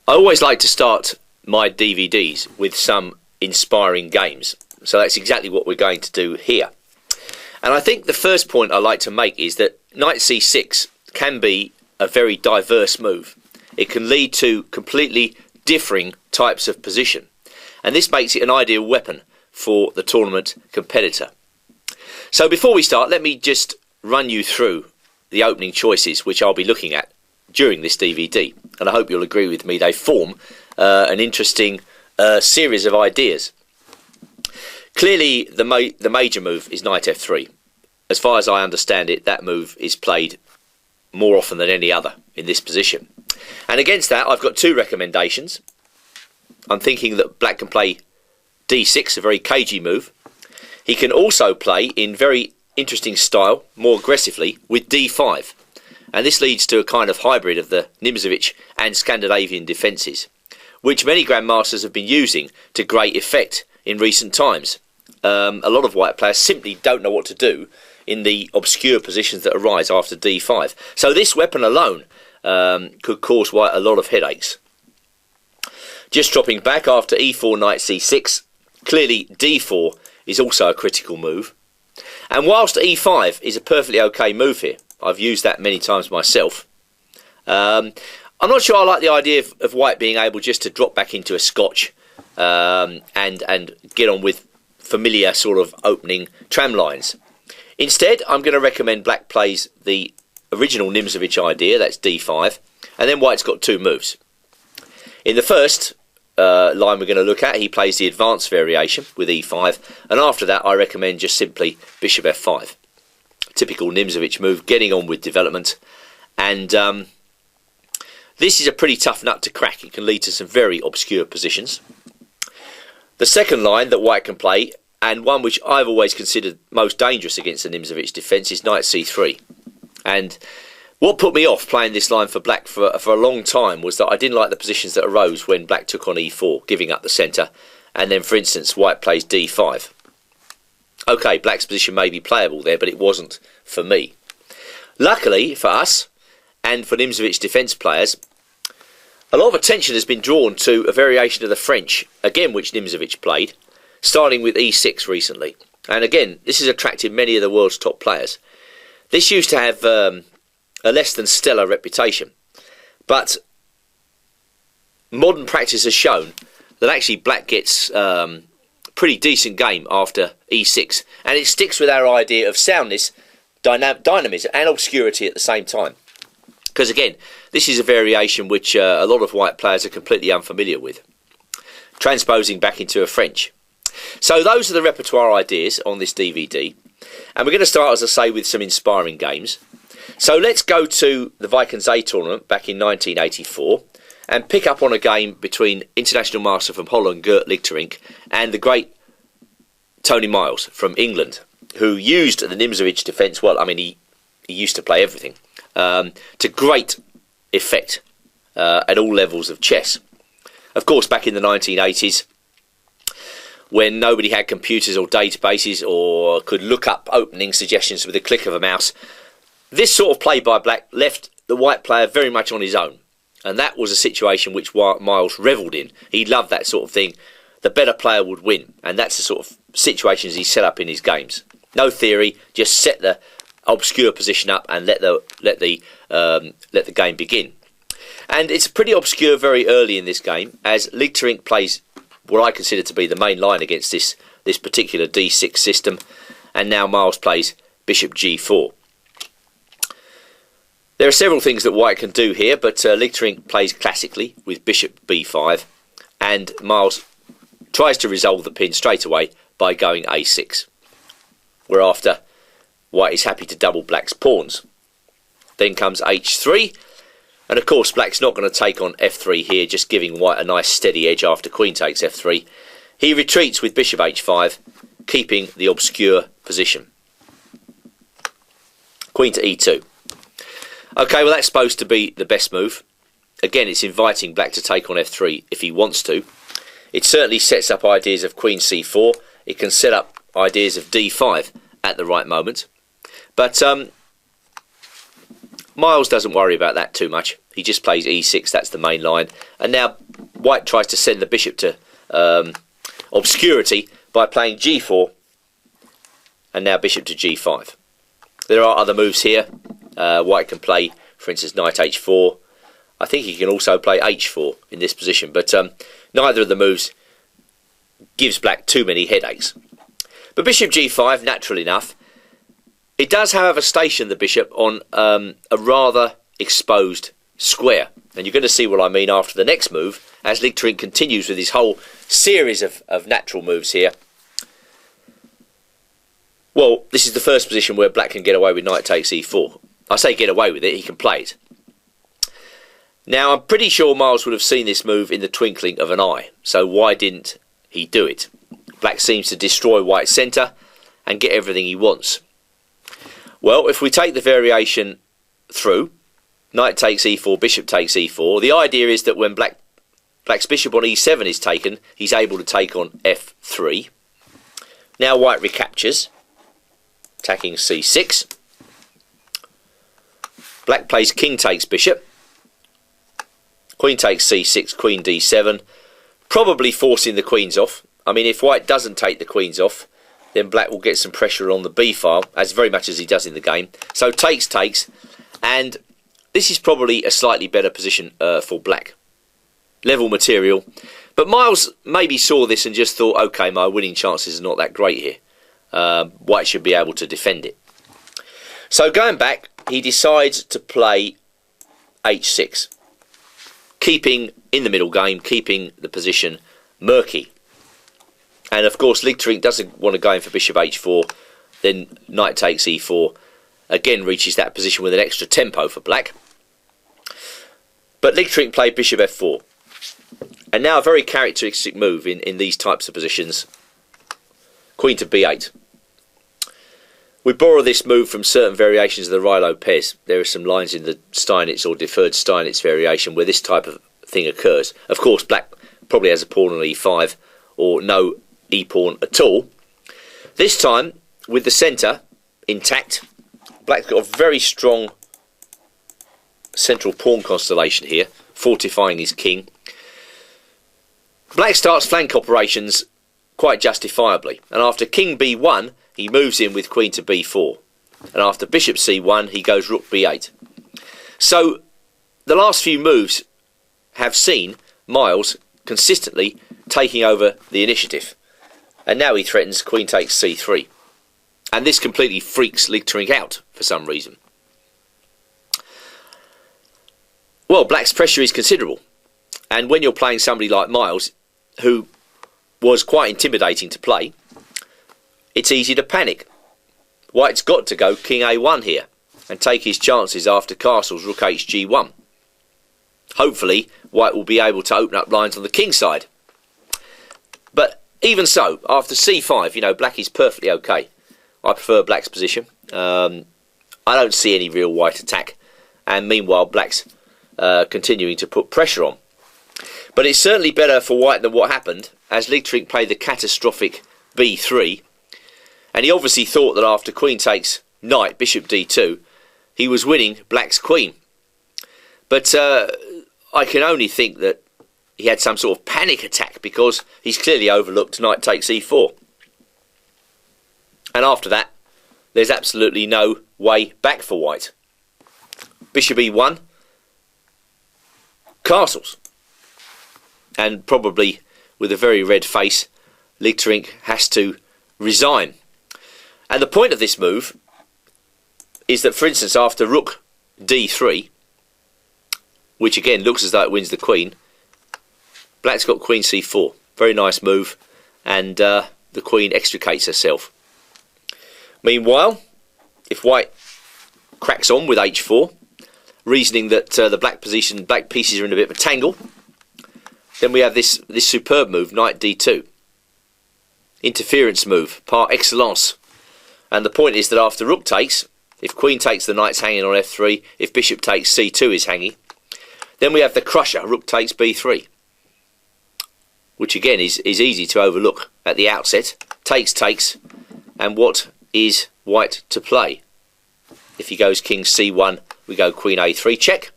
I always like to start my DVDs with some inspiring games. So that's exactly what we're going to do here. And I think the first point I like to make is that knight c6 can be a very diverse move. It can lead to completely differing types of position. And this makes it an ideal weapon for the tournament competitor. So before we start, let me just run you through the opening choices which I'll be looking at during this DVD. And I hope you'll agree with me, they form an interesting series of ideas. Clearly, the major move is knight f3. As far as I understand it, that move is played more often than any other in this position. And against that, I've got two recommendations. I'm thinking that black can play d6, a very cagey move. He can also play in very interesting style, more aggressively, with d5. And this leads to a kind of hybrid of the Nimzowitsch and Scandinavian defences, which many grandmasters have been using to great effect in recent times. A lot of white players simply don't know what to do in the obscure positions that arise after d5. So this weapon alone could cause white a lot of headaches. Just dropping back after e4, knight c6, clearly d4 is also a critical move. And whilst e5 is a perfectly okay move here, I've used that many times myself, I'm not sure I like the idea of white being able just to drop back into a scotch and get on with familiar sort of opening tram lines. Instead, I'm going to recommend black plays the original Nimzowitsch idea, that's d5, and then white's got two moves. In the first line we're going to look at, he plays the advanced variation with e5, and after that I recommend just simply bishop f5. Typical Nimzowitsch move, getting on with development, and this is a pretty tough nut to crack. It can lead to some very obscure positions. The second line that white can play, and one which I've always considered most dangerous against the Nimzowitsch defence, is knight c3. And what put me off playing this line for black for a long time was that I didn't like the positions that arose when black took on e4, giving up the centre, and then, for instance, white plays d5. OK, black's position may be playable there, but it wasn't for me. Luckily for us, and for Nimzowitsch defence players, a lot of attention has been drawn to a variation of the French, again which Nimzowitsch played, starting with e6 recently. And again, this has attracted many of the world's top players. This used to have a less than stellar reputation, but modern practice has shown that actually black gets pretty decent game after e6, and it sticks with our idea of soundness, dynamism and obscurity at the same time. Because again, this is a variation which a lot of white players are completely unfamiliar with, transposing back into a French. So those are the repertoire ideas on this DVD, and we're going to start, as I say, with some inspiring games. So let's go to the Vikings A tournament back in 1984 and pick up on a game between international master from Holland, Gert Lichterink, and the great Tony Miles from England, who used the Nimzowitsch defence, well, I mean, he used to play everything, to great effect at all levels of chess. Of course, back in the 1980s, when nobody had computers or databases or could look up opening suggestions with a click of a mouse, this sort of play by black left the white player very much on his own. And that was a situation which Miles revelled in. He loved that sort of thing. The better player would win. And that's the sort of situations he set up in his games. No theory, just set the obscure position up and let the game begin. And it's pretty obscure very early in this game, as Lichterink plays what I consider to be the main line against this particular d6 system, and now Miles plays bishop g4. There are several things that white can do here, but Lichterink plays classically with bishop b5, and Miles tries to resolve the pin straight away by going a6, whereafter white is happy to double black's pawns. Then comes h3, and of course black's not going to take on f3 here, just giving white a nice steady edge after queen takes f3. He retreats with bishop h5, keeping the obscure position. Queen to e2. Okay, well that's supposed to be the best move. Again, it's inviting black to take on f3 if he wants to. It certainly sets up ideas of queen c4. It can set up ideas of d5 at the right moment. But Miles doesn't worry about that too much. He just plays e6, that's the main line. And now white tries to send the bishop to obscurity by playing g4, and now bishop to g5. There are other moves here. White can play, for instance, knight h4. I think he can also play h4 in this position, but neither of the moves gives black too many headaches. But bishop g5, natural enough. It does, however, station the bishop on a rather exposed square. And you're going to see what I mean after the next move, as Lichtenring continues with his whole series of natural moves here. Well, this is the first position where black can get away with knight takes e4. I say get away with it, he can play it. Now, I'm pretty sure Miles would have seen this move in the twinkling of an eye. So why didn't he do it? Black seems to destroy white's centre and get everything he wants. Well, if we take the variation through, knight takes e4, bishop takes e4, the idea is that when black's bishop on e7 is taken, he's able to take on f3. Now white recaptures, attacking c6. Black plays king takes bishop. Queen takes c6, queen d7, probably forcing the queens off. I mean, if white doesn't take the queens off, then black will get some pressure on the b file, as very much as he does in the game. So takes, and this is probably a slightly better position for black. Level material. But Miles maybe saw this and just thought, okay, my winning chances are not that great here. White should be able to defend it. So going back, he decides to play h6. Keeping in the middle game, keeping the position murky. And of course Lichtenring doesn't want to go in for bishop h4, then knight takes e4, again reaches that position with an extra tempo for black. But Lichtenring played bishop f4. And now a very characteristic move in these types of positions, queen to b8. We borrow this move from certain variations of the Ruy-Lopez. There are some lines in the Steinitz or deferred Steinitz variation where this type of thing occurs. Of course, black probably has a pawn on e5 or no e-pawn at all. This time, with the centre intact, black's got a very strong central pawn constellation here, fortifying his king. Black starts flank operations quite justifiably, and after king b1, he moves in with queen to b4. And after bishop c1, he goes rook b8. So the last few moves have seen Miles consistently taking over the initiative. And now he threatens queen takes c3. And this completely freaks Lichtenring out for some reason. Well, black's pressure is considerable. And when you're playing somebody like Miles, who was quite intimidating to play, it's easy to panic. White's got to go king a1 here and take his chances after castles rook hg1. Hopefully white will be able to open up lines on the king side. But even so, after c5, you know, black is perfectly okay. I prefer black's position. I don't see any real white attack, and meanwhile black's continuing to put pressure on. But it's certainly better for white than what happened, as Lichtenring played the catastrophic b3. And he obviously thought that after queen takes knight, bishop d2, he was winning black's queen. But I can only think that he had some sort of panic attack, because he's clearly overlooked knight takes e4. And after that, there's absolutely no way back for white. Bishop e1, castles. And probably with a very red face, Lichtenring has to resign. And the point of this move is that, for instance, after rook d3, which again looks as though it wins the queen, black's got queen c4. Very nice move, and the queen extricates herself. Meanwhile, if white cracks on with h4, reasoning that the black pieces are in a bit of a tangle, then we have this superb move, knight d2. Interference move, par excellence. And the point is that after rook takes, if queen takes, the knight's hanging on f3. If bishop takes, c2 is hanging. Then we have the crusher, rook takes b3. Which again is easy to overlook at the outset. Takes, and what is white to play? If he goes king c1, we go Queen A3 check.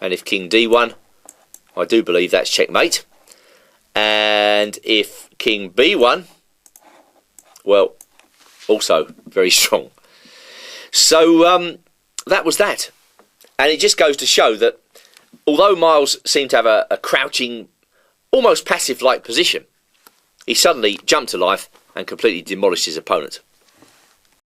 And if King D1, I do believe that's checkmate. And if King B1, well, also very strong. So that was that. And it just goes to show that although Miles seemed to have a crouching, almost passive-like position, he suddenly jumped to life and completely demolished his opponent.